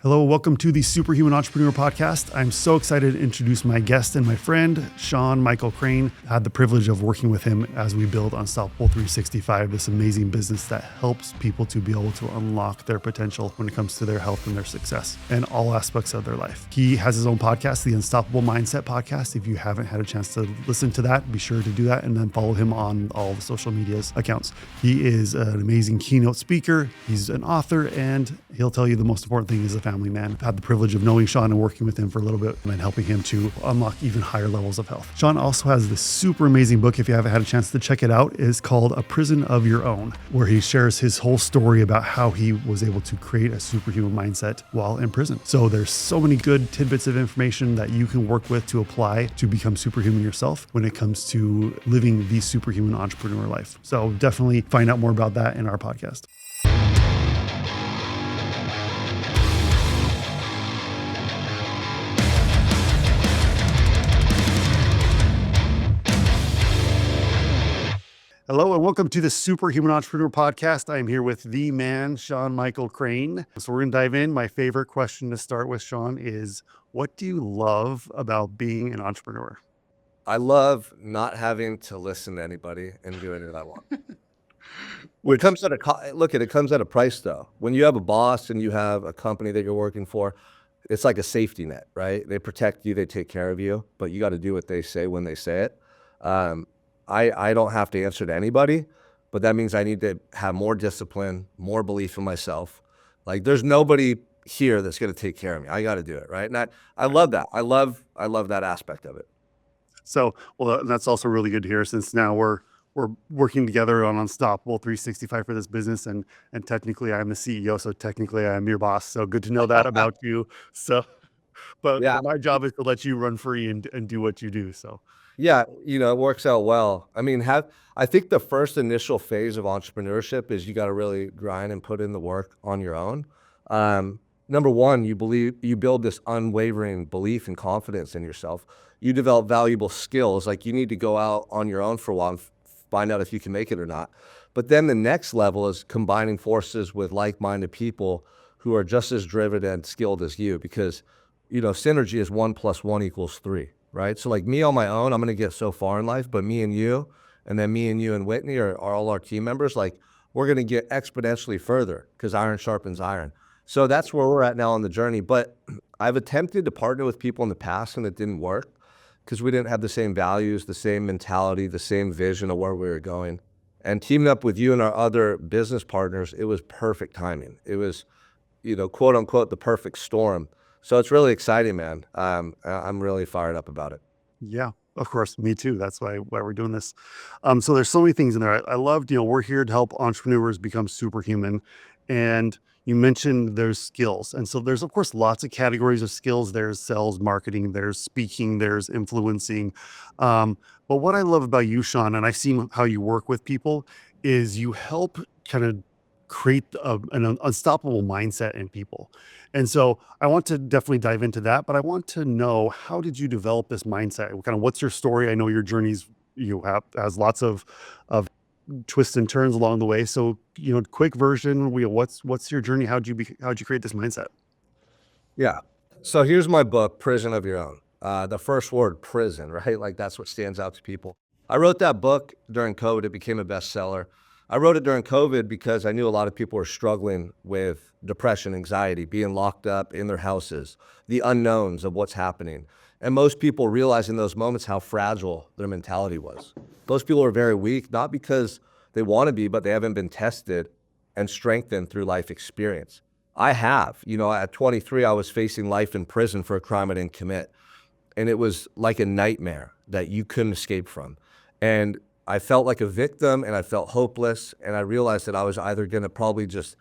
Hello, welcome to the Superhuman Entrepreneur Podcast. I'm so excited to introduce my guest and my friend, Sean Michael Crane. I had the privilege of working with him as we build Unstoppable 365, this amazing business that helps people to be able to unlock their potential when it comes to their health and their success and all aspects of their life. He has his own podcast, the Unstoppable Mindset Podcast. If you haven't had a chance to listen to that, be sure to do that and then follow him on all the social medias accounts. He is an amazing keynote speaker. He's an author, and he'll tell you the most important thing is a family man. I've had the privilege of knowing Sean and working with him for a little bit and helping him to unlock even higher levels of health. Sean also has this super amazing book, if you haven't had a chance to check it out, is called A Prison of Your Own, where he shares his whole story about how he was able to create a superhuman mindset while in prison. So there's so many good tidbits of information that you can work with to apply to become superhuman yourself when it comes to living the superhuman entrepreneur life. So definitely find out more about that in our podcast. Hello and welcome to the Superhuman Entrepreneur Podcast. I'm here with the man, Sean Michael Crane. So we're going to dive in. My favorite question to start with, Sean, is what do you love about being an entrepreneur? I love not having to listen to anybody and doing it I want. It comes at it comes at a price though. When you have a boss and you have a company that you're working for, it's like a safety net, right? They protect you, they take care of you, but you got to do what they say when they say it. I don't have to answer to anybody, but that means I need to have more discipline, more belief in myself. Like there's nobody here that's going to take care of me. I got to do it, right? And I love that. I love that aspect of it. So, well, that's also really good to hear since now we're working together on Unstoppable 365 for this business, and technically I'm the CEO, so technically I'm your boss. So good to know that about you. So, but Yeah. my job is to let you run free and do what you do. So. Yeah, it works out well. I mean, I think the first initial phase of entrepreneurship is you got to really grind and put in the work on your own. Number one, you build this unwavering belief and confidence in yourself. You develop valuable skills. Like you need to go out on your own for a while and find out if you can make it or not. But then the next level is combining forces with like-minded people who are just as driven and skilled as you, because, synergy is 1 + 1 = 3. Right? So like me on my own, I'm going to get so far in life, but me and you, and then me and you and Whitney are all our team members. Like we're going to get exponentially further because iron sharpens iron. So that's where we're at now on the journey. But I've attempted to partner with people in the past and it didn't work because we didn't have the same values, the same mentality, the same vision of where we were going. And teaming up with you and our other business partners, it was perfect timing. It was, quote unquote, the perfect storm. So it's really exciting, man. I'm really fired up about it. Yeah, of course. Me too. That's why we're doing this. So there's so many things in there. I loved, we're here to help entrepreneurs become superhuman. And you mentioned there's skills. And so there's, of course, lots of categories of skills. There's sales, marketing, there's speaking, there's influencing. But what I love about you, Sean, and I've seen how you work with people, is you help kind of create an unstoppable mindset in people. And so I want to definitely dive into that, but I want to know, how did you develop this mindset? Kind of what's your story? I know your journeys has lots of twists and turns along the way. So, quick version, what's your journey? How'd you create this mindset? Yeah. So here's my book, Prison of Your Own. The first word, prison, right? Like that's what stands out to people. I wrote that book during COVID. It became a bestseller. I wrote it during COVID because I knew a lot of people were struggling with depression, anxiety, being locked up in their houses, the unknowns of what's happening. And most people realize in those moments how fragile their mentality was. Most people are very weak, not because they want to be, but they haven't been tested and strengthened through life experience. I have. At 23, I was facing life in prison for a crime I didn't commit. And it was like a nightmare that you couldn't escape from. And I felt like a victim and I felt hopeless. And I realized that I was either going to probably just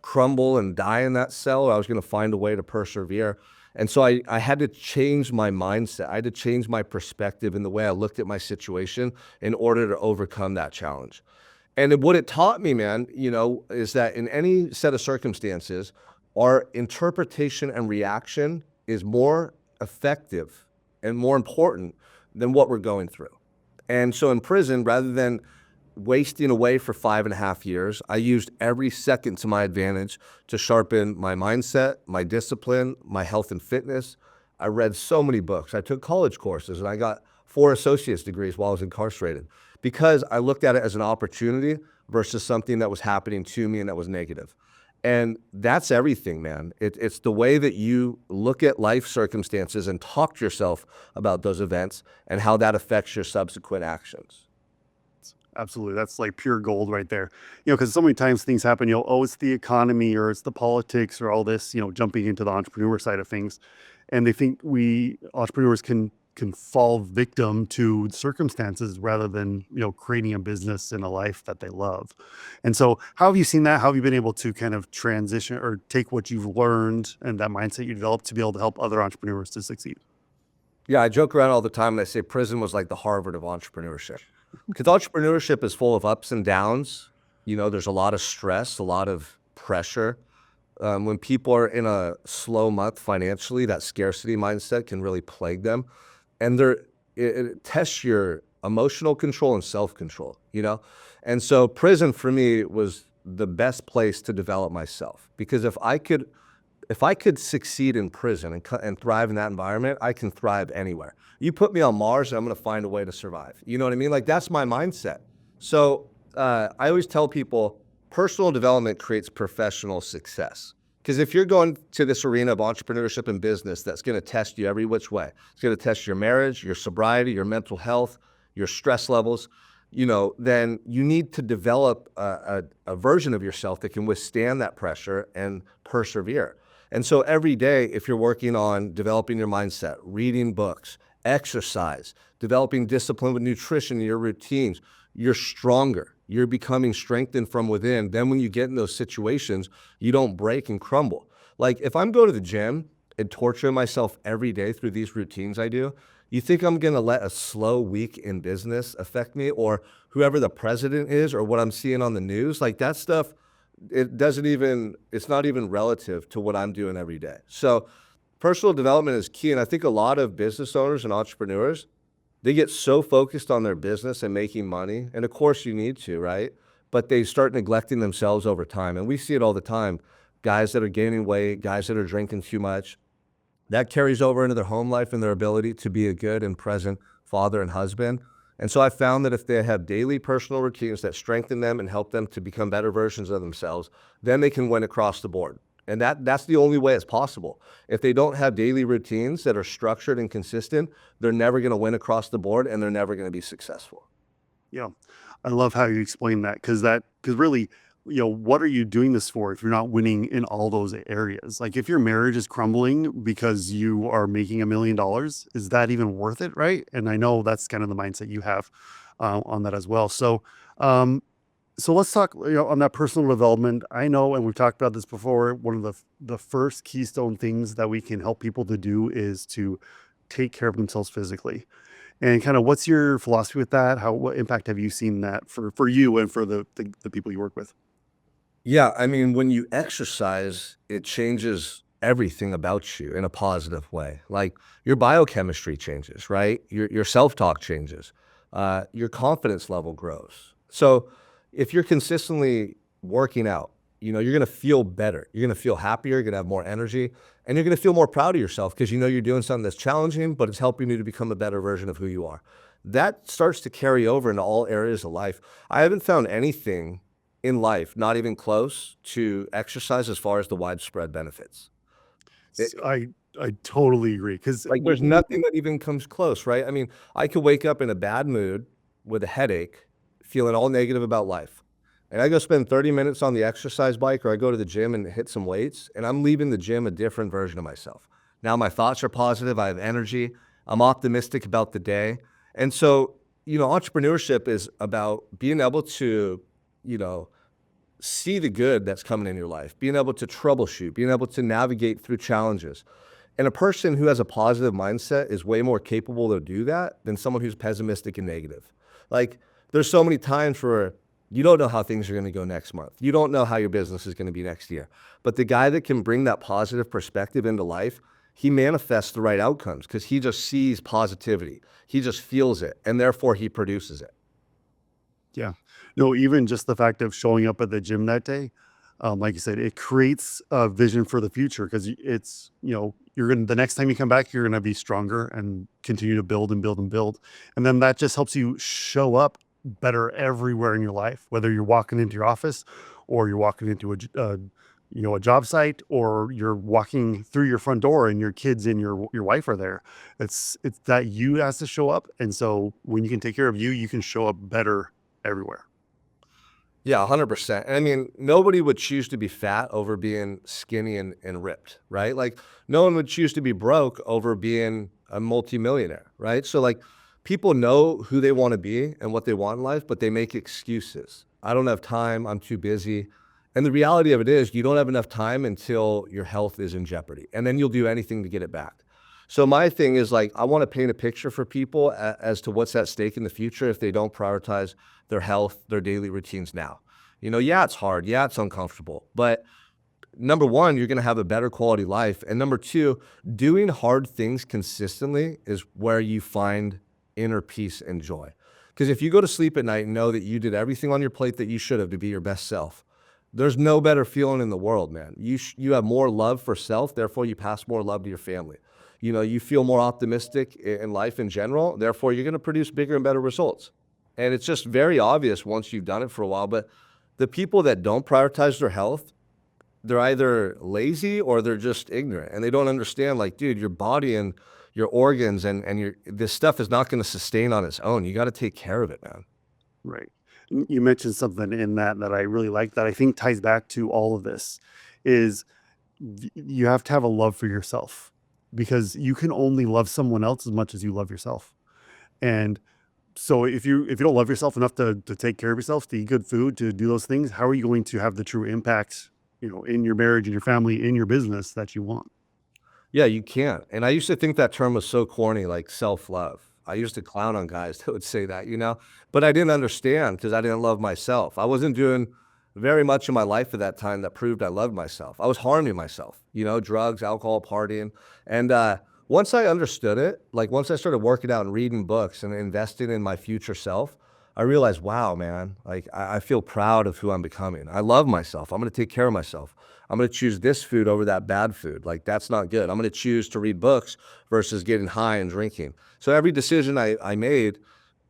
crumble and die in that cell, or I was going to find a way to persevere. And so I had to change my mindset. I had to change my perspective in the way I looked at my situation in order to overcome that challenge. And what it taught me, man, is that in any set of circumstances, our interpretation and reaction is more effective and more important than what we're going through. And so in prison, rather than wasting away for 5.5 years. I used every second to my advantage to sharpen my mindset, my discipline, my health and fitness. I read so many books. I took college courses and I got 4 associate's degrees while I was incarcerated because I looked at it as an opportunity versus something that was happening to me and that was negative. And that's everything, man. It's the way that you look at life circumstances and talk to yourself about those events and how that affects your subsequent actions. Absolutely. That's like pure gold right there. Because so many times things happen, oh, it's the economy or it's the politics or all this, jumping into the entrepreneur side of things. And they think we entrepreneurs can fall victim to circumstances rather than, creating a business and a life that they love. And so how have you seen that? How have you been able to kind of transition or take what you've learned and that mindset you developed to be able to help other entrepreneurs to succeed? Yeah, I joke around all the time and I say prison was like the Harvard of entrepreneurship. Because entrepreneurship is full of ups and downs. There's a lot of stress, a lot of pressure. When people are in a slow month financially, that scarcity mindset can really plague them. And it tests your emotional control and self-control, And so prison for me was the best place to develop myself. Because if I could succeed in prison and thrive in that environment, I can thrive anywhere. You put me on Mars, and I'm going to find a way to survive. You know what I mean? Like, that's my mindset. So I always tell people personal development creates professional success. Because if you're going to this arena of entrepreneurship and business that's going to test you every which way, it's going to test your marriage, your sobriety, your mental health, your stress levels, then you need to develop a version of yourself that can withstand that pressure and persevere. And so every day, if you're working on developing your mindset, reading books, exercise, developing discipline with nutrition in your routines, you're stronger. You're becoming strengthened from within. Then when you get in those situations, you don't break and crumble. Like if I'm going to the gym and torturing myself every day through these routines I do, you think I'm going to let a slow week in business affect me, or whoever the president is, or what I'm seeing on the news? Like that stuff, it's not even relative to what I'm doing every day. So personal development is key. And I think a lot of business owners and entrepreneurs, they get so focused on their business and making money. And of course you need to, right? But they start neglecting themselves over time. And we see it all the time. Guys that are gaining weight, guys that are drinking too much, that carries over into their home life and their ability to be a good and present father and husband. And so I found that if they have daily personal routines that strengthen them and help them to become better versions of themselves, then they can win across the board. And that's the only way it's possible. If they don't have daily routines that are structured and consistent, they're never going to win across the board and they're never going to be successful. Yeah. I love how you explain that because really, what are you doing this for if you're not winning in all those areas? Like if your marriage is crumbling because you are making $1 million, is that even worth it? Right. And I know that's kind of the mindset you have on that as well. So let's talk, on that personal development. I know, and we've talked about this before, one of the first keystone things that we can help people to do is to take care of themselves physically. And kind of what's your philosophy with that? What impact have you seen that for you and for the people you work with? Yeah, I mean, when you exercise, it changes everything about you in a positive way. Like your biochemistry changes, right? Your self-talk changes. Your confidence level grows. So if you're consistently working out, you're going to feel better. You're going to feel happier. You're going to have more energy. And you're going to feel more proud of yourself because you're doing something that's challenging, but it's helping you to become a better version of who you are. That starts to carry over into all areas of life. I haven't found anything in life, not even close to exercise as far as the widespread benefits. I totally agree because Like there's nothing that even comes close, right? I mean, I could wake up in a bad mood with a headache, feeling all negative about life. And I go spend 30 minutes on the exercise bike or I go to the gym and hit some weights, and I'm leaving the gym a different version of myself. Now my thoughts are positive, I have energy, I'm optimistic about the day. And so, entrepreneurship is about being able to, see the good that's coming in your life, being able to troubleshoot, being able to navigate through challenges. And a person who has a positive mindset is way more capable to do that than someone who's pessimistic and negative. Like there's so many times where you don't know how things are going to go next month. You don't know how your business is going to be next year. But the guy that can bring that positive perspective into life, he manifests the right outcomes because he just sees positivity. He just feels it, and therefore he produces it. Yeah. No, even just the fact of showing up at the gym that day, like you said, it creates a vision for the future because it's, you're going to, the next time you come back, you're going to be stronger and continue to build and build and build. And then that just helps you show up better everywhere in your life, whether you're walking into your office or you're walking into a job site, or you're walking through your front door and your kids and your wife are there. It's that you has to show up. And so when you can take care of you, you can show up better everywhere. Yeah, 100%. And I mean, nobody would choose to be fat over being skinny and ripped, right? Like, no one would choose to be broke over being a multimillionaire, right? So, like, people know who they want to be and what they want in life, but they make excuses. I don't have time. I'm too busy. And the reality of it is, you don't have enough time until your health is in jeopardy. And then you'll do anything to get it back. So, my thing is like, I want to paint a picture for people as to what's at stake in the future if they don't prioritize their health, their daily routines now. Yeah, it's hard. Yeah, it's uncomfortable. But number one, you're going to have a better quality life. And number two, doing hard things consistently is where you find inner peace and joy. Because if you go to sleep at night and know that you did everything on your plate that you should have to be your best self, there's no better feeling in the world, man. You have more love for self, therefore you pass more love to your family. You feel more optimistic in life in general, therefore you're going to produce bigger and better results. And it's just very obvious once you've done it for a while. But the people that don't prioritize their health, they're either lazy or they're just ignorant, and they don't understand, like, dude, your body and your organs and this stuff is not going to sustain on its own. You got to take care of it, man. Right. You mentioned something in that I really like that I think ties back to all of this is you have to have a love for yourself, because you can only love someone else as much as you love yourself. And so if you don't love yourself enough to take care of yourself, to eat good food, to do those things, how are you going to have the true impact, in your marriage, in your family, in your business that you want? Yeah, you can't. And I used to think that term was so corny, like self-love. I used to clown on guys that would say that, but I didn't understand because I didn't love myself. I wasn't doing very much in my life at that time that proved I loved myself. I was harming myself, drugs, alcohol, partying. And once I understood it, like once I started working out and reading books and investing in my future self, I realized, wow, man, like I feel proud of who I'm becoming. I love myself. I'm going to take care of myself. I'm going to choose this food over that bad food. Like, that's not good. I'm going to choose to read books versus getting high and drinking. So every decision I made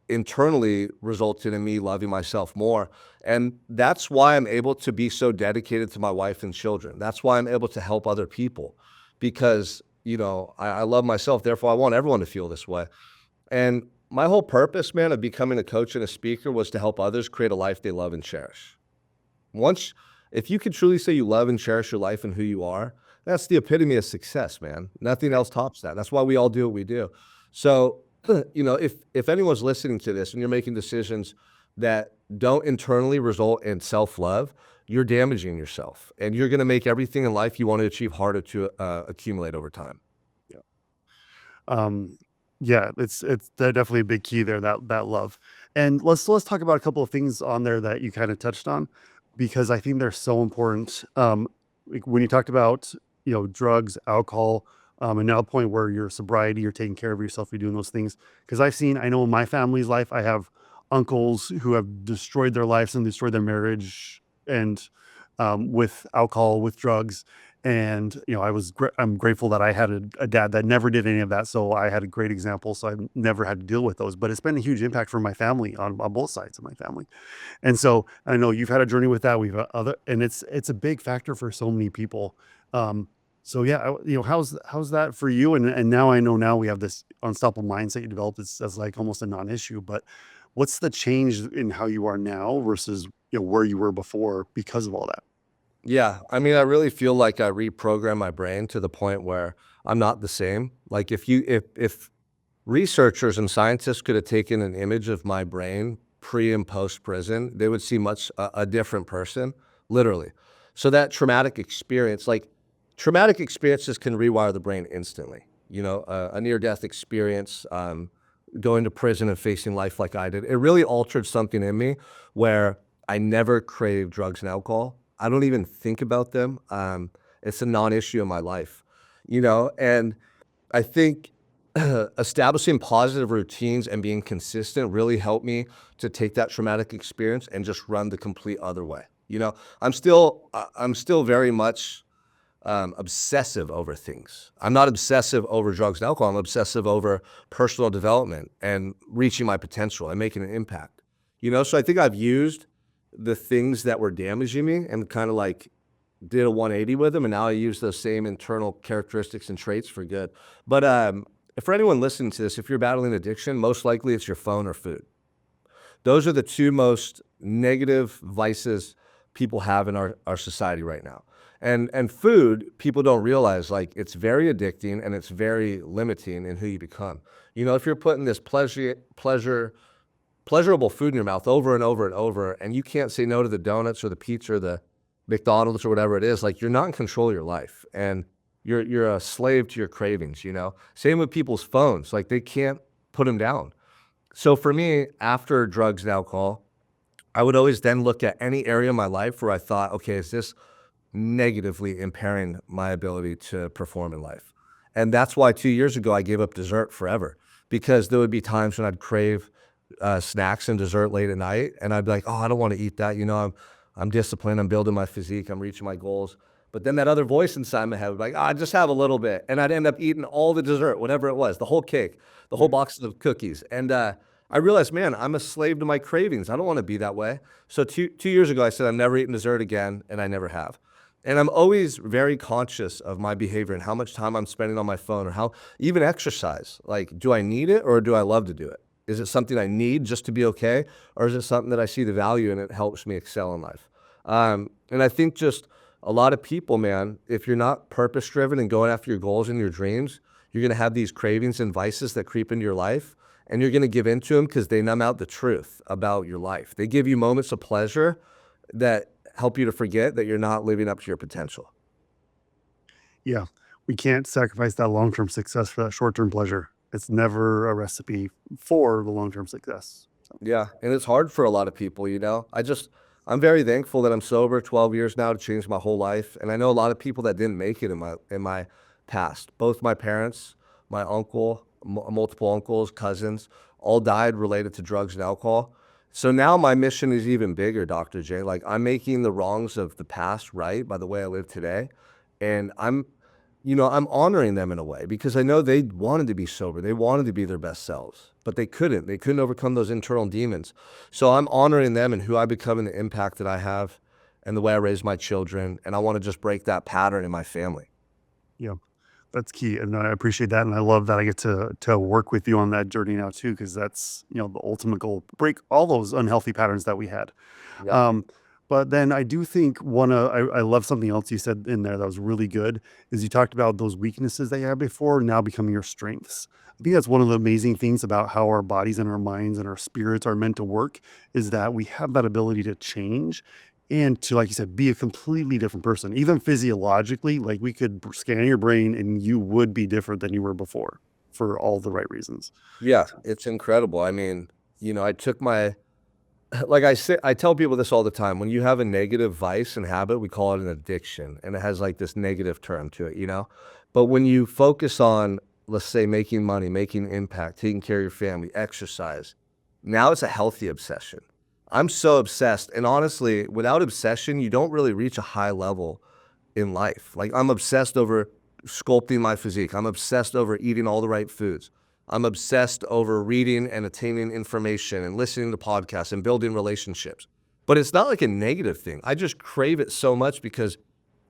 internally resulted in me loving myself more. And that's why I'm able to be so dedicated to my wife and children. That's why I'm able to help other people because, I love myself. Therefore, I want everyone to feel this way. And my whole purpose, man, of becoming a coach and a speaker was to help others create a life they love and cherish. Once, if you can truly say you love and cherish your life and who you are, that's the epitome of success, man. Nothing else tops that. That's why we all do what we do. So, if anyone's listening to this and you're making decisions that don't internally result in self-love, you're damaging yourself and you're going to make everything in life you want to achieve harder to accumulate over time. Yeah. Um, yeah, it's definitely a big key there, that love. And let's talk about a couple of things on there that you kind of touched on, because I think they're so important. Like when you talked about, drugs, alcohol, and now the point where your sobriety, you're taking care of yourself, you're doing those things. Because I know in my family's life, I have uncles who have destroyed their lives and destroyed their marriage, and with alcohol, with drugs. And I'm grateful that I had a dad that never did any of that, so I had a great example. So I never had to deal with those. But it's been a huge impact for my family on both sides of my family. And so I know you've had a journey with that. We've other, and it's a big factor for so many people. So yeah, how's that for you? And now I know now we have this unstoppable mindset you developed. It's as like almost a non-issue. But what's the change in how you are now versus where you were before because of all that? Yeah, I mean, I really feel like I reprogrammed my brain to the point where I'm not the same. Like if researchers and scientists could have taken an image of my brain pre and post prison, they would see much a different person, literally. So that traumatic experiences can rewire the brain instantly. A near death experience, going to prison and facing life like I did, it really altered something in me where I never crave drugs and alcohol. I don't even think about them. It's a non-issue in my life, and I think establishing positive routines and being consistent really helped me to take that traumatic experience and just run the complete other way. You know, I'm still very much obsessive over things. I'm not obsessive over drugs and alcohol. I'm obsessive over personal development and reaching my potential and making an impact. You know, so I think I've used the things that were damaging me and kind of like did a 180 with them, and now I use those same internal characteristics and traits for good. But for anyone listening to this, if you're battling addiction, most likely it's your phone or food. Those are the two most negative vices people have in our society right now. And food, people don't realize, like, it's very addicting and it's very limiting in who you become. You know, if you're putting this pleasurable food in your mouth over and over and over, and you can't say no to the donuts or the pizza or the McDonald's or whatever it is, like, you're not in control of your life, and you're a slave to your cravings, you know? Same with people's phones, like, they can't put them down. So for me, after drugs and alcohol, I would always then look at any area of my life where I thought, okay, is this negatively impairing my ability to perform in life? And that's why 2 years ago, I gave up dessert forever, because there would be times when I'd crave snacks and dessert late at night, and I'd be like, oh, I don't want to eat that. You know, I'm disciplined, I'm building my physique, I'm reaching my goals. But then that other voice inside my head would be like, just have a little bit. And I'd end up eating all the dessert, whatever it was, the whole cake, the whole box of cookies. And I realized, man, I'm a slave to my cravings. I don't want to be that way. So two years ago, I said, I'm never eating dessert again, and I never have. And I'm always very conscious of my behavior and how much time I'm spending on my phone, or how even exercise. Like, do I need it or do I love to do it? Is it something I need just to be okay? Or is it something that I see the value in, it helps me excel in life? And I think just a lot of people, man, if you're not purpose-driven and going after your goals and your dreams, you're going to have these cravings and vices that creep into your life, and you're going to give into them because they numb out the truth about your life. They give you moments of pleasure that help you to forget that you're not living up to your potential. Yeah. We can't sacrifice that long-term success for that short-term pleasure. It's never a recipe for the long-term success. So, Yeah, and it's hard for a lot of people, you know? I'm very thankful that I'm sober 12 years now to change my whole life. And I know a lot of people that didn't make it in my past. Both my parents, my uncle, multiple uncles, cousins, all died related to drugs and alcohol. So now my mission is even bigger, Dr. J. Like, I'm making the wrongs of the past right by the way I live today. And I'm honoring them in a way, because I know they wanted to be sober. They wanted to be their best selves, but they couldn't. They couldn't overcome those internal demons. So I'm honoring them and who I become and the impact that I have and the way I raise my children. And I want to just break that pattern in my family. yeah, that's key. And I appreciate that. And I love that I get to work with you on that journey now too, because that's, the ultimate goal, break all those unhealthy patterns that we had. Yeah. But then I do think I love something else you said in there that was really good, is you talked about those weaknesses that you had before now becoming your strengths. I think that's one of the amazing things about how our bodies and our minds and our spirits are meant to work, is that we have that ability to change and to, like you said, be a completely different person. Even physiologically, like, we could scan your brain and you would be different than you were before for all the right reasons. Yeah, it's incredible. I mean, I took like I tell people this all the time. When you have a negative vice and habit, we call it an addiction, and it has like this negative term to it. But when you focus on, let's say, making money, making impact, taking care of your family, exercise, now it's a healthy obsession. I'm so obsessed. And honestly, without obsession, you don't really reach a high level in life. Like, I'm obsessed over sculpting my physique. I'm obsessed over eating all the right foods. I'm obsessed over reading and attaining information and listening to podcasts and building relationships. But it's not like a negative thing. I just crave it so much because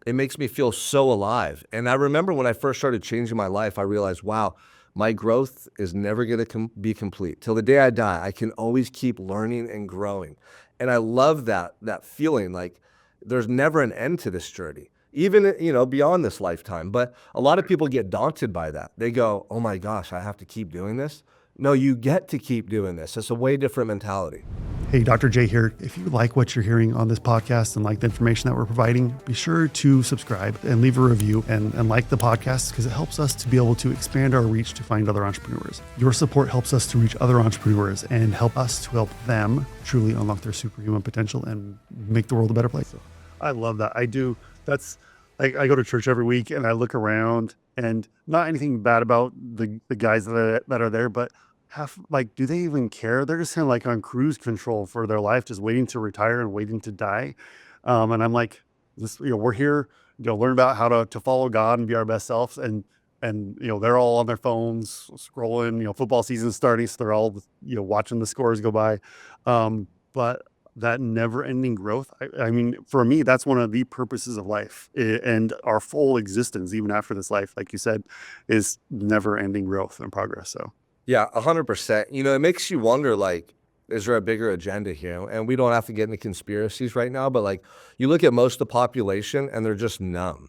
it makes me feel so alive. And I remember when I first started changing my life, I realized, wow, my growth is never going to be complete. Till the day I die, I can always keep learning and growing. And I love that feeling, like there's never an end to this journey, even, beyond this lifetime. But a lot of people get daunted by that. They go, oh my gosh, I have to keep doing this. No, you get to keep doing this. It's a way different mentality. Hey, Dr. J here. If you like what you're hearing on this podcast and like the information that we're providing, be sure to subscribe and leave a review and like the podcast, because it helps us to be able to expand our reach to find other entrepreneurs. Your support helps us to reach other entrepreneurs and help us to help them truly unlock their superhuman potential and make the world a better place. So I love that. I do. That's like, I go to church every week and I look around And not anything bad about the guys that are there, but half like, do they even care? They're just kind of like on cruise control for their life, just waiting to retire and waiting to die. And I'm like, this, we're here, learn about how to follow God and be our best selves. And they're all on their phones scrolling. Football season's starting, so they're all watching the scores go by. But that never-ending growth, I mean, for me, that's one of the purposes of life, and our full existence, even after this life, like you said, is never-ending growth and progress. So Yeah, 100%. It makes you wonder, like, is there a bigger agenda here? And we don't have to get into conspiracies right now, but like, you look at most of the population and they're just numb.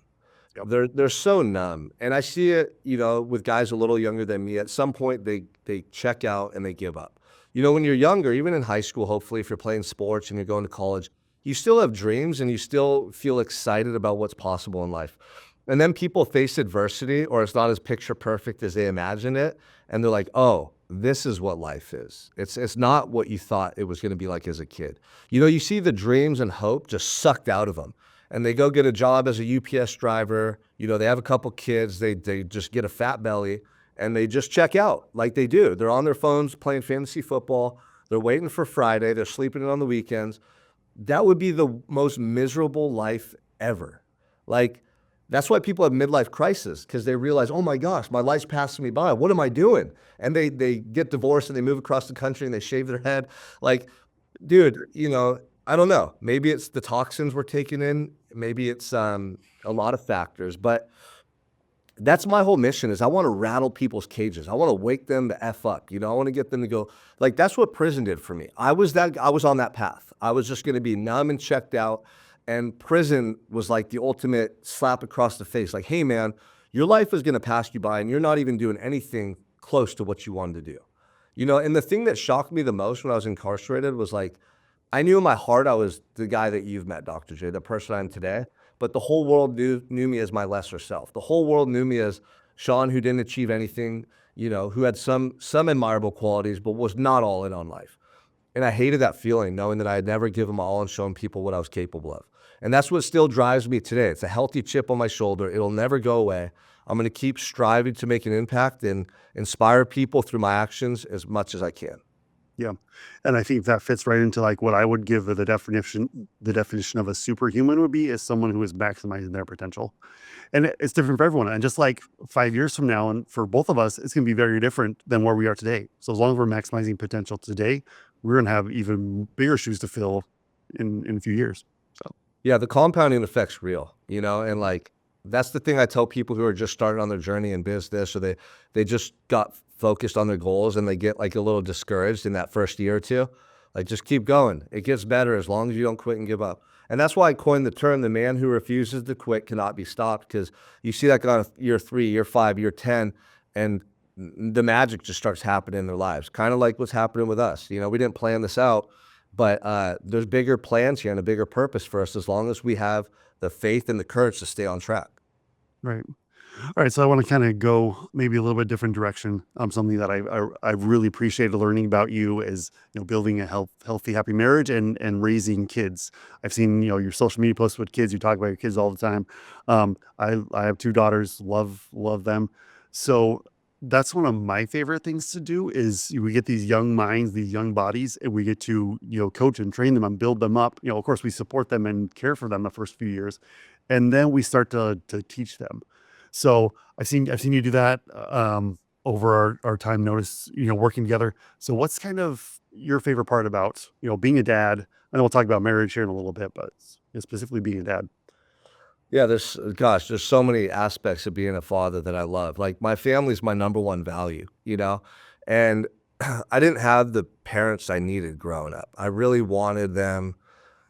yep. They're so numb. And I see it, with guys a little younger than me. At some point they check out and they give up. When you're younger, even in high school, hopefully if you're playing sports and you're going to college, you still have dreams and you still feel excited about what's possible in life. And then people face adversity or it's not as picture perfect as they imagined it. And they're like, oh, this is what life is. It's not what you thought it was going to be like as a kid. You see the dreams and hope just sucked out of them. And they go get a job as a UPS driver. They have a couple kids. They just get a fat belly and they just check out like they do. They're on their phones playing fantasy football. They're waiting for Friday. They're sleeping in on the weekends. That would be the most miserable life ever. Like, that's why people have midlife crisis, because they realize, oh my gosh, my life's passing me by. What am I doing? And they get divorced and they move across the country and they shave their head. Like, dude, I don't know. Maybe it's the toxins we're taking in. Maybe it's a lot of factors. But that's my whole mission is I want to rattle people's cages. I want to wake them the F up. I want to get them to go, like, that's what prison did for me. I was on that path. I was just going to be numb and checked out. And prison was like the ultimate slap across the face. Like, hey man, your life is going to pass you by and you're not even doing anything close to what you wanted to do. And the thing that shocked me the most when I was incarcerated was like, I knew in my heart I was the guy that you've met, Dr. J, the person I am today. But the whole world knew me as my lesser self. The whole world knew me as Sean, who didn't achieve anything, who had some admirable qualities, but was not all in on life. And I hated that feeling, knowing that I had never given my all and shown people what I was capable of. And that's what still drives me today. It's a healthy chip on my shoulder. It'll never go away. I'm going to keep striving to make an impact and inspire people through my actions as much as I can. Yeah. And I think that fits right into like what I would give the definition of a superhuman would be is someone who is maximizing their potential. And it's different for everyone. And just like 5 years from now, and for both of us, it's going to be very different than where we are today. So as long as we're maximizing potential today, we're going to have even bigger shoes to fill in a few years. So Yeah, the compounding effect's real, and like that's the thing I tell people who are just starting on their journey in business or they just got focused on their goals and they get like a little discouraged in that first year or two. Like, just keep going. It gets better as long as you don't quit and give up. And that's why I coined the term, the man who refuses to quit cannot be stopped, because you see that guy in year 3, year 5, year 10, and the magic just starts happening in their lives. Kind of like what's happening with us. We didn't plan this out, but there's bigger plans here and a bigger purpose for us as long as we have the faith and the courage to stay on track. right. All right, so I want to kind of go maybe a little bit different direction. Something that I really appreciated learning about you is building a healthy, happy marriage and raising kids. I've seen your social media posts with kids. You talk about your kids all the time. I have 2 daughters. Love them. So that's one of my favorite things to do is we get these young minds, these young bodies, and we get to coach and train them and build them up. Of course, we support them and care for them the first few years, and then we start to teach them. So I've seen you do that over our time notice, working together. So what's kind of your favorite part about, being a dad? I know we'll talk about marriage here in a little bit, but specifically being a dad. Yeah, there's so many aspects of being a father that I love. Like, my family's my number one value, and I didn't have the parents I needed growing up. I really wanted them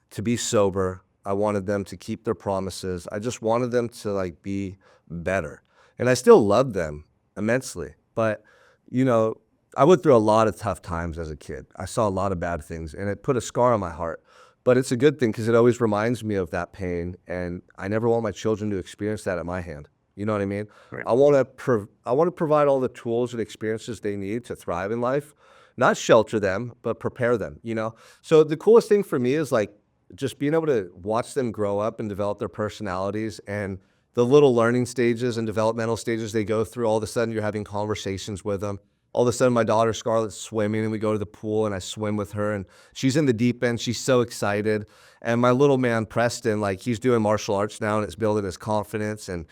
to be sober. I wanted them to keep their promises. I just wanted them to like be better. And I still love them immensely. But, you know, I went through a lot of tough times as a kid. I saw a lot of bad things and it put a scar on my heart. But it's a good thing because it always reminds me of that pain. And I never want my children to experience that at my hand. You know what I mean? Right. I want to provide all the tools and experiences they need to thrive in life, not shelter them, but prepare them. So the coolest thing for me is like just being able to watch them grow up and develop their personalities and the little learning stages and developmental stages they go through. All of a sudden, you're having conversations with them. All of a sudden, my daughter Scarlett's swimming, and we go to the pool, and I swim with her, and she's in the deep end. She's so excited. And my little man Preston, like he's doing martial arts now, and it's building his confidence. And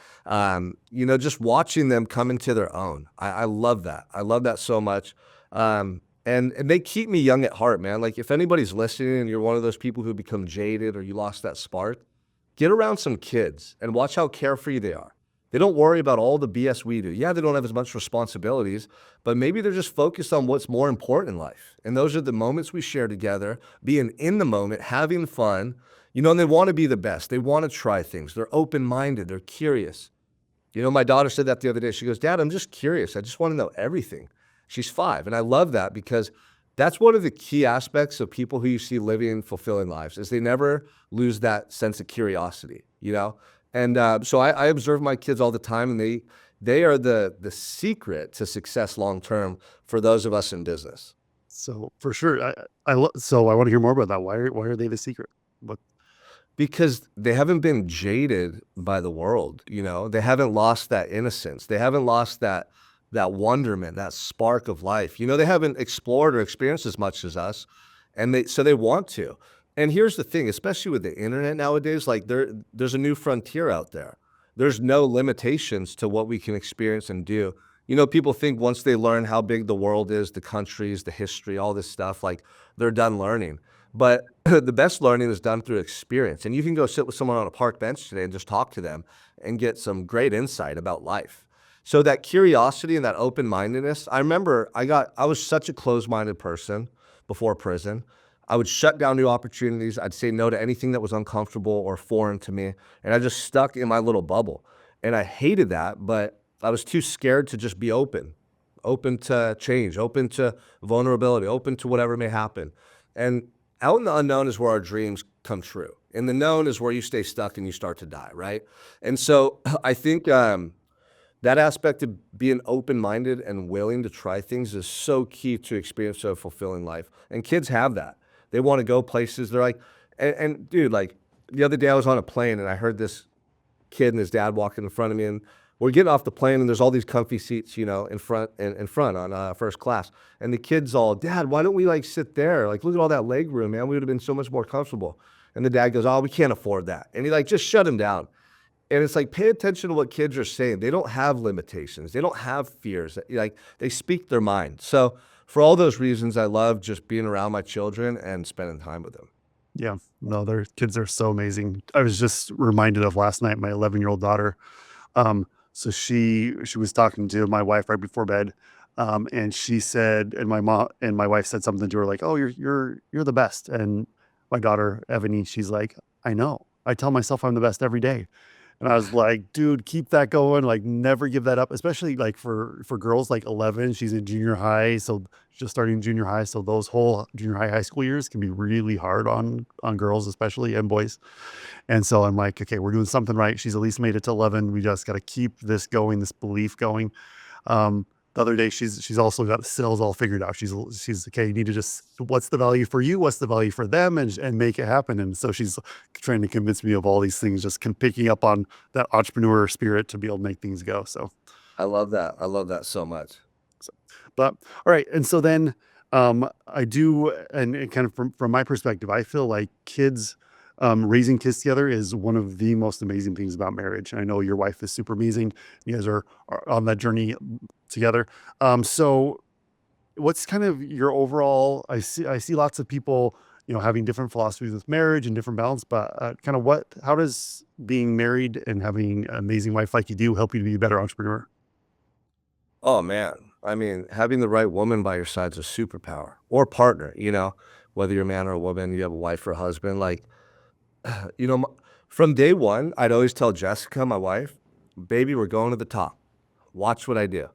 just watching them come into their own. I love that. I love that so much. And they keep me young at heart, man. Like if anybody's listening and you're one of those people who become jaded or you lost that spark, get around some kids and watch how carefree they are. They don't worry about all the BS we do. Yeah, they don't have as much responsibilities, but maybe they're just focused on what's more important in life. And those are the moments we share together, being in the moment, having fun, and they want to be the best. They want to try things. They're open-minded. They're curious. My daughter said that the other day. She goes, Dad, I'm just curious. I just want to know everything. She's 5. And I love that because that's one of the key aspects of people who you see living fulfilling lives is they never lose that sense of curiosity. And so I observe my kids all the time, and they are the secret to success long-term for those of us in business. So for sure, so I want to hear more about that. Why are they the secret? What? Because they haven't been jaded by the world, they haven't lost that innocence. They haven't lost that wonderment, that spark of life. They haven't explored or experienced as much as us, and so they want to. And here's the thing, especially with the internet nowadays, like there's a new frontier out there. There's no limitations to what we can experience and do. People think once they learn how big the world is, the countries, the history, all this stuff, like they're done learning. But the best learning is done through experience. And you can go sit with someone on a park bench today and just talk to them and get some great insight about life. So that curiosity and that open-mindedness, I remember I was such a closed-minded person before prison. I would shut down new opportunities. I'd say no to anything that was uncomfortable or foreign to me. And I just stuck in my little bubble. And I hated that, but I was too scared to just be open to change, open to vulnerability, open to whatever may happen. And out in the unknown is where our dreams come true. In the known is where you stay stuck and you start to die, right? And so I think that aspect of being open-minded and willing to try things is so key to experience a fulfilling life. And kids have that. They want to go places. They're like, and dude, like the other day I was on a plane and I heard this kid and his dad walking in front of me, and we're getting off the plane and there's all these comfy seats, in front on first class. And the kid's all, Dad, why don't we like sit there? Like, look at all that leg room, man. We would have been so much more comfortable. And the dad goes, oh, we can't afford that. And he like just shut him down. And it's like, pay attention to what kids are saying. They don't have limitations. They don't have fears. Like they speak their mind. So for all those reasons, I love just being around my children and spending time with them. Yeah, no, their kids are so amazing. I was just reminded of last night, my 11-year-old daughter. So she was talking to my wife right before bed, and she said, and my mom and my wife said something to her like, "Oh, you're the best." And my daughter Ebony, she's like, "I know. I tell myself I'm the best every day." And I was like, dude, keep that going. Like, never give that up, especially like for girls like 11. She's in junior high, so just starting junior high. So those whole junior high school years can be really hard on girls, especially, and boys. And so I'm like, okay, we're doing something right. She's at least made it to 11. We just got to keep this going, this belief going. The other day, she's also got the sales all figured out. She's okay. You need to just, what's the value for you? What's the value for them? And make it happen. And so she's trying to convince me of all these things, just picking up on that entrepreneur spirit to be able to make things go. So I love that. I love that so much. But all right. And so then I do, and kind of from my perspective, I feel like raising kids together is one of the most amazing things about marriage. I know your wife is super amazing. You guys are on that journey together. So what's kind of your overall, I see lots of people, having different philosophies with marriage and different balance, but kind of how does being married and having an amazing wife like you do help you to be a better entrepreneur? Oh man. I mean, having the right woman by your side is a superpower, or partner, whether you're a man or a woman, you have a wife or a husband, like, m from day one, I'd always tell Jessica, my wife, "Baby, we're going to the top. Watch what I do."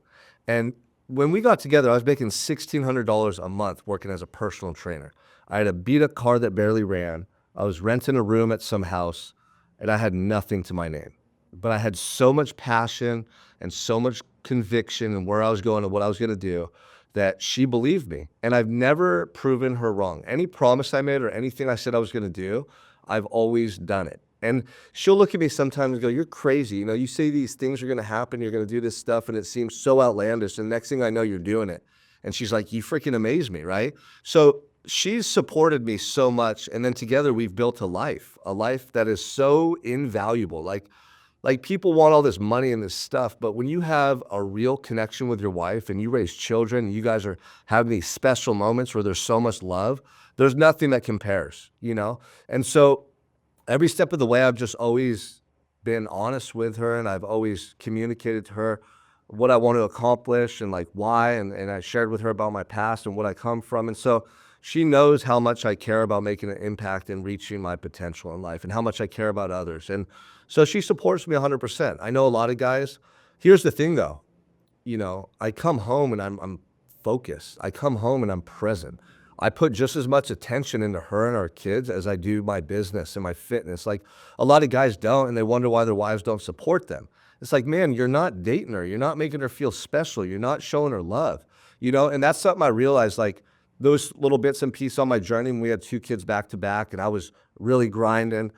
And when we got together, I was making $1,600 a month working as a personal trainer. I had a beat-up car that barely ran. I was renting a room at some house, and I had nothing to my name. But I had so much passion and so much conviction in where I was going and what I was gonna do that she believed me. And I've never proven her wrong. Any promise I made or anything I said I was gonna do, I've always done it. And she'll look at me sometimes and go, "You're crazy. You know, you say these things are going to happen. You're going to do this stuff. And it seems so outlandish. And next thing I know, you're doing it." And she's like, "You freaking amaze me." Right. So she's supported me so much. And then together we've built a life that is so invaluable. Like people want all this money and this stuff, but when you have a real connection with your wife and you raise children, and you guys are having these special moments where there's so much love, there's nothing that compares, you know? And so every step of the way, I've just always been honest with her, and I've always communicated to her what I want to accomplish and like why. And I shared with her about my past and what I come from. And so she knows how much I care about making an impact and reaching my potential in life and how much I care about others. And so she supports me 100%. I know a lot of guys. Here's the thing though, I come home and I'm focused. I come home and I'm present. I put just as much attention into her and our kids as I do my business and my fitness. Like a lot of guys don't, and they wonder why their wives don't support them. It's like, man, you're not dating her. You're not making her feel special. You're not showing her love, and that's something I realized, like those little bits and pieces on my journey when we had two kids back to back and I was really grinding.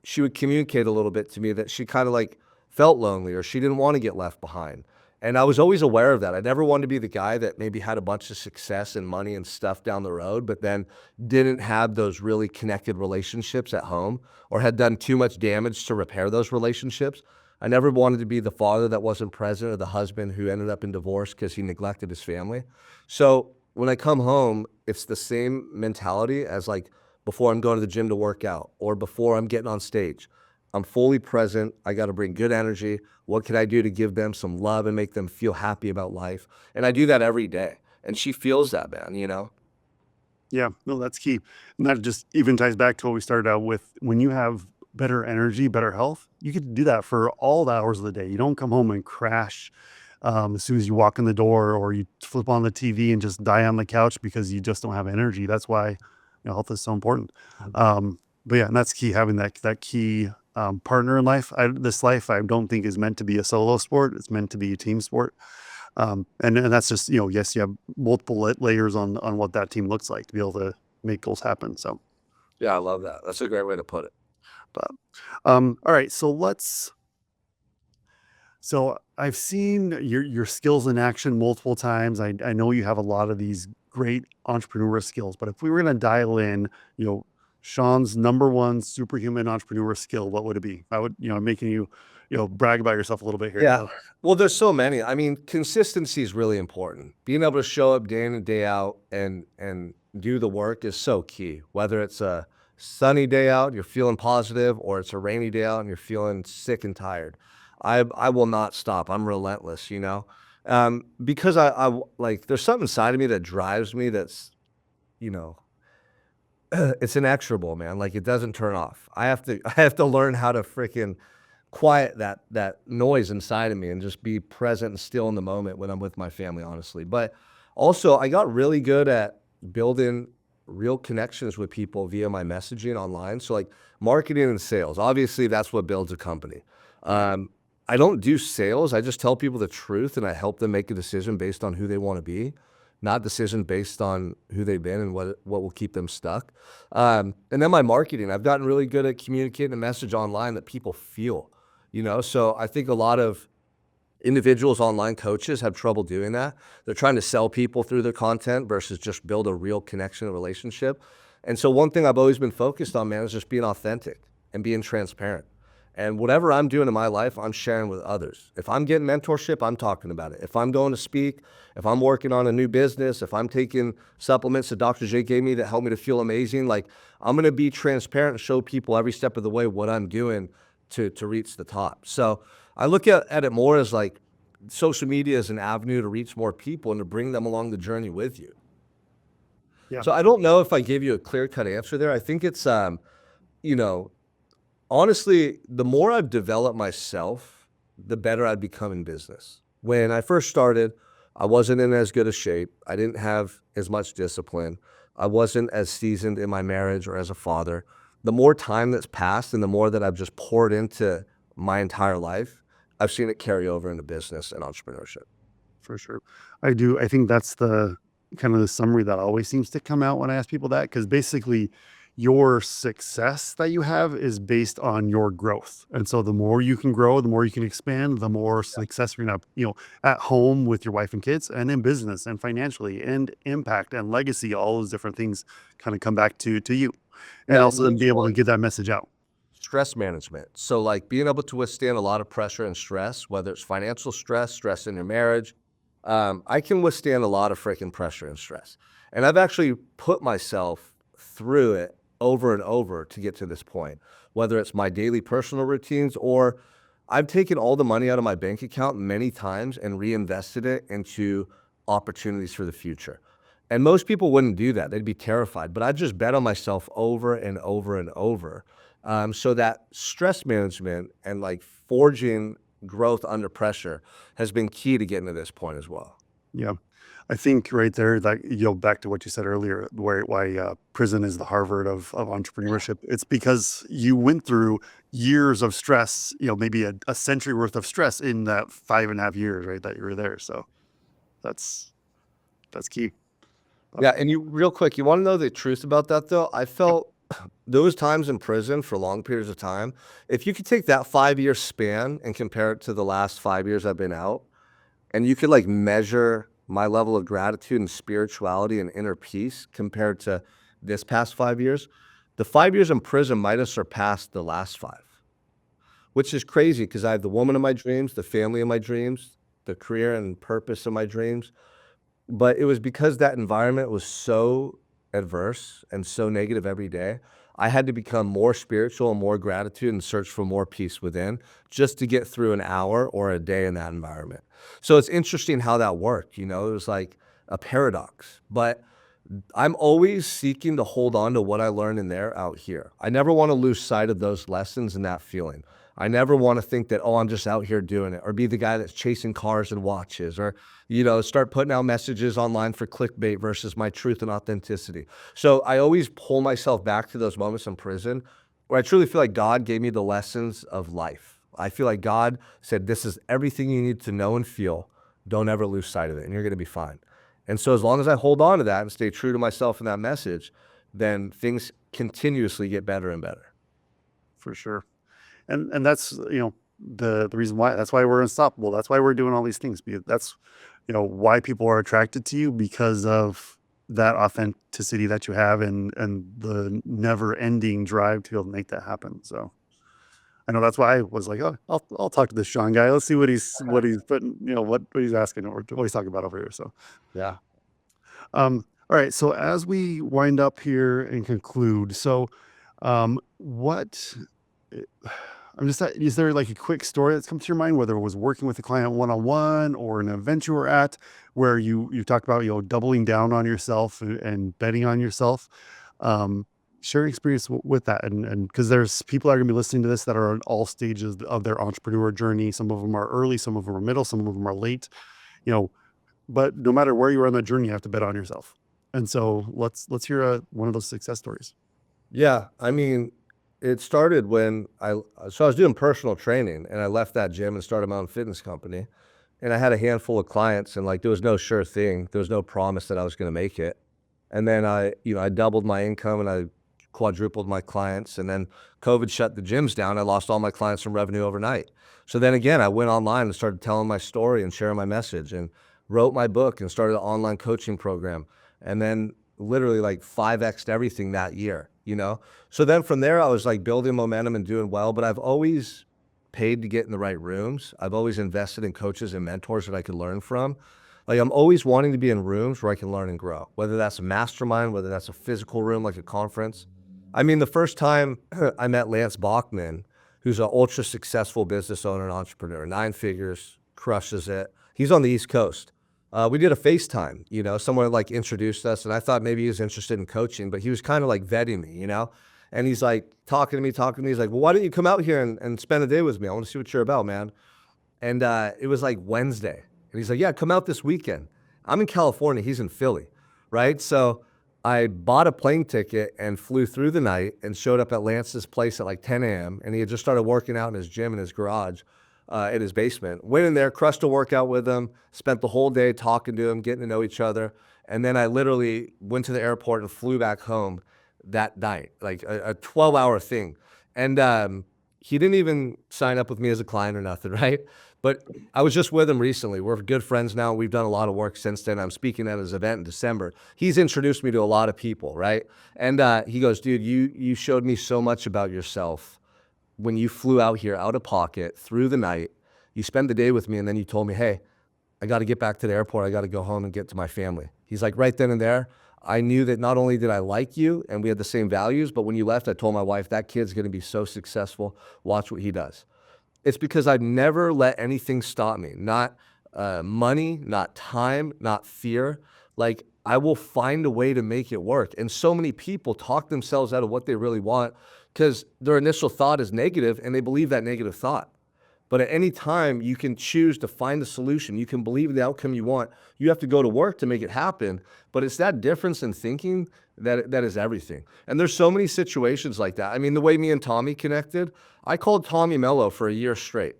She would communicate a little bit to me that she kind of like felt lonely or she didn't want to get left behind. And I was always aware of that. I never wanted to be the guy that maybe had a bunch of success and money and stuff down the road, but then didn't have those really connected relationships at home or had done too much damage to repair those relationships. I never wanted to be the father that wasn't present or the husband who ended up in divorce because he neglected his family. So when I come home, it's the same mentality as like before I'm going to the gym to work out or before I'm getting on stage. I'm fully present. I got to bring good energy. What can I do to give them some love and make them feel happy about life? And I do that every day. And she feels that, man. Yeah, no, that's key. And that just even ties back to what we started out with. When you have better energy, better health, you get to do that for all the hours of the day. You don't come home and crash as soon as you walk in the door, or you flip on the TV and just die on the couch because you just don't have energy. That's why health is so important. But yeah, and that's key, having that key partner in life. This life, I don't think, is meant to be a solo sport. It's meant to be a team sport. And that's just, yes, you have multiple layers on what that team looks like to be able to make goals happen. So, Yeah, I love that. That's a great way to put it. but, all right. So I've seen your skills in action multiple times. I know you have a lot of these great entrepreneur skills, but if we were going to dial in, Sean's number one superhuman entrepreneur skill, what would it be? I would, making you, brag about yourself a little bit here. Yeah. Well, there's so many. I mean, consistency is really important. Being able to show up day in and day out and do the work is so key. Whether it's a sunny day out, you're feeling positive, or it's a rainy day out and you're feeling sick and tired. I will not stop. I'm relentless, because like there's something inside of me that drives me that's, you know, it's inexorable, man. Like it doesn't turn off. I have to learn how to freaking quiet that noise inside of me and just be present and still in the moment when I'm with my family, honestly. But also, I got really good at building real connections with people via my messaging online. So, like marketing and sales, obviously, that's what builds a company. I don't do sales. I just tell people the truth and I help them make a decision based on who they want to be, not decision based on who they've been and what will keep them stuck. And then my marketing, I've gotten really good at communicating a message online that people feel. So I think a lot of individuals, online coaches, have trouble doing that. They're trying to sell people through their content versus just build a real connection and relationship. And so one thing I've always been focused on, man, is just being authentic and being transparent. And whatever I'm doing in my life, I'm sharing with others. If I'm getting mentorship, I'm talking about it. If I'm going to speak, if I'm working on a new business, if I'm taking supplements that Dr. J gave me that help me to feel amazing, like I'm going to be transparent and show people every step of the way what I'm doing to reach the top. So I look at it more as like social media is an avenue to reach more people and to bring them along the journey with you. Yeah. So I don't know if I gave you a clear-cut answer there. I think it's, honestly, the more I've developed myself, the better I've become in business. When I first started, I wasn't in as good a shape. I didn't have as much discipline. I wasn't as seasoned in my marriage or as a father. The more time that's passed and the more that I've just poured into my entire life, I've seen it carry over into business and entrepreneurship. For sure. I do. I think that's the kind of the summary that always seems to come out when I ask people that, because basically your success that you have is based on your growth. And so the more you can grow, the more you can expand, the more success you're gonna have, at home with your wife and kids, and in business and financially and impact and legacy, all those different things kind of come back to you. And Yeah, also and then here's be able to one. get that message out. Stress management. So, like, being able to withstand a lot of pressure and stress, whether it's financial stress, stress in your marriage. I can withstand a lot of freaking pressure and stress. And I've actually put myself through it over and over to get to this point, whether it's my daily personal routines or I've taken all the money out of my bank account many times and reinvested it into opportunities for the future. And most people wouldn't do that. They'd be terrified. But I just bet on myself over and over and over. So that stress management and like forging growth under pressure has been key to getting to this point as well. Yeah. I think right there, that back to what you said earlier, where why prison is the Harvard of entrepreneurship. It's because you went through years of stress, maybe a century worth of stress in that 5.5 years, right, that you were there. So that's that's key. Yeah, and you real quick, you wanna know the truth about that though? I felt those times in prison for long periods of time, if you could take that 5-year span and compare it to the last 5 years I've been out, and you could, like, measure my level of gratitude and spirituality and inner peace compared to this past 5 years, the 5 years in prison might have surpassed the last 5, which is crazy because I have the woman of my dreams, the family of my dreams, the career and purpose of my dreams. But it was because that environment was so adverse and so negative every day. I had to become more spiritual and more gratitude and search for more peace within just to get through an hour or a day in that environment. So it's interesting how that worked. It was like a paradox. But I'm always seeking to hold on to what I learned in there out here. I never want to lose sight of those lessons and that feeling. I never want to think that, oh, I'm just out here doing it, or be the guy that's chasing cars and watches, or, start putting out messages online for clickbait versus my truth and authenticity. So I always pull myself back to those moments in prison where I truly feel like God gave me the lessons of life. I feel like God said, this is everything you need to know and feel. Don't ever lose sight of it, and you're going to be fine. And so as long as I hold on to that and stay true to myself in that message, then things continuously get better and better. For sure. And that's, the reason why, that's why we're unstoppable. That's why we're doing all these things, because that's, why people are attracted to you, because of that authenticity that you have, and the never ending drive to be able to make that happen. So I know that's why I was like, oh, I'll talk to this Sean guy. Let's see what he's putting, what he's asking, or what he's talking about over here. So Yeah. all right. So as we wind up here and conclude, so what I'm just, is there like a quick story that's come to your mind, whether it was working with a client one on one or an event you were at, where you talked about, doubling down on yourself and betting on yourself? Share your experience with that, and because there's people that are going to be listening to this that are at all stages of their entrepreneur journey. Some of them are early, some of them are middle, some of them are late. You know, but no matter where you are on that journey, you have to bet on yourself. And so let's hear one of those success stories. Yeah. I mean, it started when I was doing personal training and I left that gym and started my own fitness company. And I had a handful of clients and like there was no sure thing. There was no promise that I was going to make it. And then I doubled my income and I quadrupled my clients. And then COVID shut the gyms down. I lost all my clients and revenue overnight. So then again, I went online and started telling my story and sharing my message and wrote my book and started an online coaching program. And then literally like 5x'd everything that year. So then from there, I was like building momentum and doing well, but I've always paid to get in the right rooms. I've always invested in coaches and mentors that I could learn from. Like I'm always wanting to be in rooms where I can learn and grow, whether that's a mastermind, whether that's a physical room like a conference. I mean, the first time I met Lance Bachman, who's an ultra successful business owner and entrepreneur, 9 figures, crushes it. He's on the East Coast. We did a FaceTime, someone like introduced us and I thought maybe he was interested in coaching, but he was kind of like vetting me. And he's like talking to me. He's like, well, why don't you come out here and spend a day with me? I want to see what you're about, man. And it was like Wednesday. And he's like, yeah, come out this weekend. I'm in California. He's in Philly, right? So I bought a plane ticket and flew through the night and showed up at Lance's place at like 10 a.m. And he had just started working out in his gym in his garage, in his basement. Went in there, crushed a workout with him, spent the whole day talking to him, getting to know each other. And then I literally went to the airport and flew back home that night, like a 12-hour thing. And he didn't even sign up with me as a client or nothing, right? But I was just with him recently. We're good friends now. We've done a lot of work since then. I'm speaking at his event in December. He's introduced me to a lot of people, right? And he goes, dude, you showed me so much about yourself when you flew out here out of pocket through the night. You spent the day with me, and then you told me, hey, I got to get back to the airport. I got to go home and get to my family. He's like, right then and there, I knew that not only did I like you and we had the same values, but when you left, I told my wife, that kid's going to be so successful. Watch what he does. It's because I've never let anything stop me. Not money, not time, not fear. Like, I will find a way to make it work. And so many people talk themselves out of what they really want because their initial thought is negative and they believe that negative thought. But at any time, you can choose to find a solution. You can believe in the outcome you want. You have to go to work to make it happen. But it's that difference in thinking that is everything. And there's so many situations like that. I mean, the way me and Tommy connected, I called Tommy Mello for a year straight.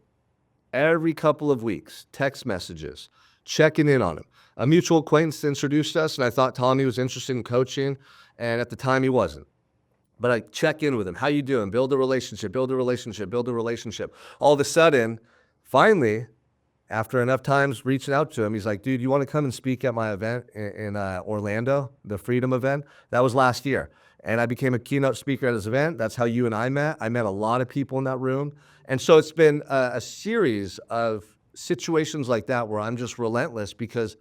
Every couple of weeks, text messages, checking in on him. A mutual acquaintance introduced us, and I thought Tommy was interested in coaching, and at the time he wasn't. But I check in with him. How you doing? Build a relationship, build a relationship, build a relationship. All of a sudden, finally, after enough times reaching out to him, he's like, dude, you want to come and speak at my event in Orlando, the Freedom event? That was last year. And I became a keynote speaker at his event. That's how you and I met. I met a lot of people in that room. And so it's been a series of situations like that where I'm just relentless because,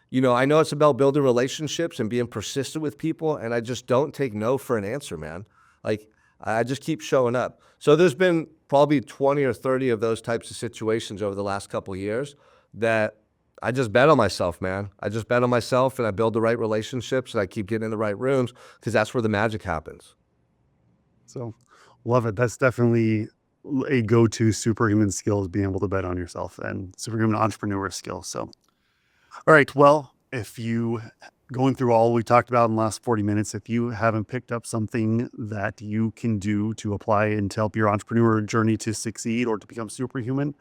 you know, I know it's about building relationships and being persistent with people, and I just don't take no for an answer, man. Like, I just keep showing up. So there's been probably 20 or 30 of those types of situations over the last couple of years that I just bet on myself, man. I just bet on myself, and I build the right relationships, and I keep getting in the right rooms because that's where the magic happens. So love it. That's definitely a go-to superhuman skill, is being able to bet on yourself, and superhuman entrepreneur skill. So, all right. Well, if you going through all we talked about in the last 40 minutes, if you haven't picked up something that you can do to apply and to help your entrepreneur journey to succeed or to become superhuman,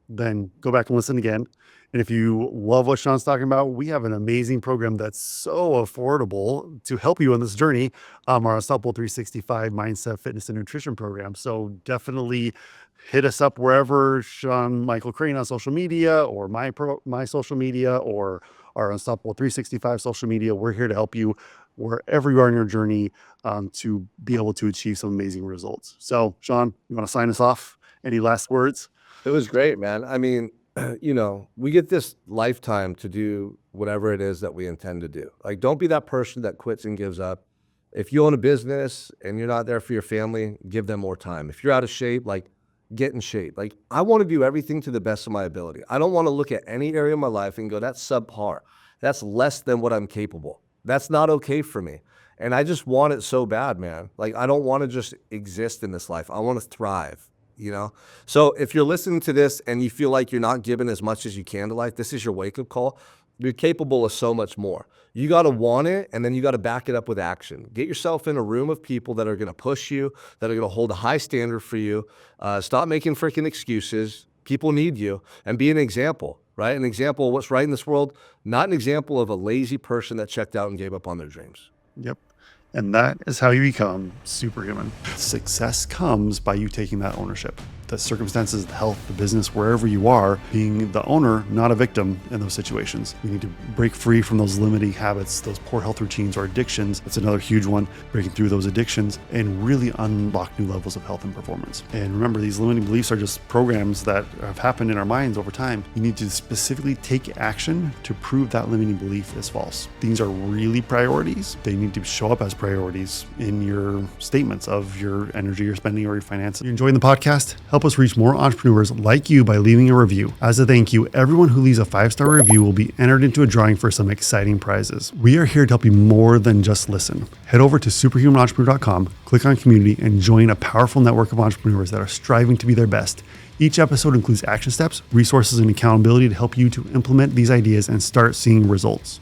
then go back and listen again. And if you love what Sean's talking about, we have an amazing program that's so affordable to help you on this journey, our Unstoppable 365 Mindset, Fitness, and Nutrition program. So definitely hit us up wherever, Sean Michael Crane on social media, or my social media, or our Unstoppable 365 social media. We're here to help you wherever you are in your journey to be able to achieve some amazing results. So, Sean, you want to sign us off? Any last words? It was great, man. I mean, you know, we get this lifetime to do whatever it is that we intend to do. Like, don't be that person that quits and gives up. If you own a business and you're not there for your family, give them more time. If you're out of shape, like, get in shape. Like, I want to do everything to the best of my ability. I don't want to look at any area of my life and go, that's subpar. That's less than what I'm capable. That's not okay for me. And I just want it so bad, man. Like, I don't want to just exist in this life. I want to thrive. You know? So if you're listening to this and you feel like you're not giving as much as you can to life, this is your wake-up call. You're capable of so much more. You got to want it, and then you got to back it up with action. Get yourself in a room of people that are going to push you, that are going to hold a high standard for you. Stop making freaking excuses. People need you, and be an example, right? An example of what's right in this world, not an example of a lazy person that checked out and gave up on their dreams. Yep. And that is how you become superhuman. Success comes by you taking that ownership. The circumstances, the health, the business, wherever you are, being the owner, not a victim in those situations. We need to break free from those limiting habits, those poor health routines or addictions. That's another huge one, breaking through those addictions and really unlock new levels of health and performance. And remember, these limiting beliefs are just programs that have happened in our minds over time. You need to specifically take action to prove that limiting belief is false. These are really priorities. They need to show up as priorities in your statements of your energy you're spending or your finances. You're enjoying the podcast? Help us reach more entrepreneurs like you by leaving a review. As a thank you, everyone who leaves a 5-star review will be entered into a drawing for some exciting prizes. We are here to help you more than just listen. Head over to superhumanentrepreneur.com, click on community, and join a powerful network of entrepreneurs that are striving to be their best. Each episode includes action steps, resources, and accountability to help you to implement these ideas and start seeing results.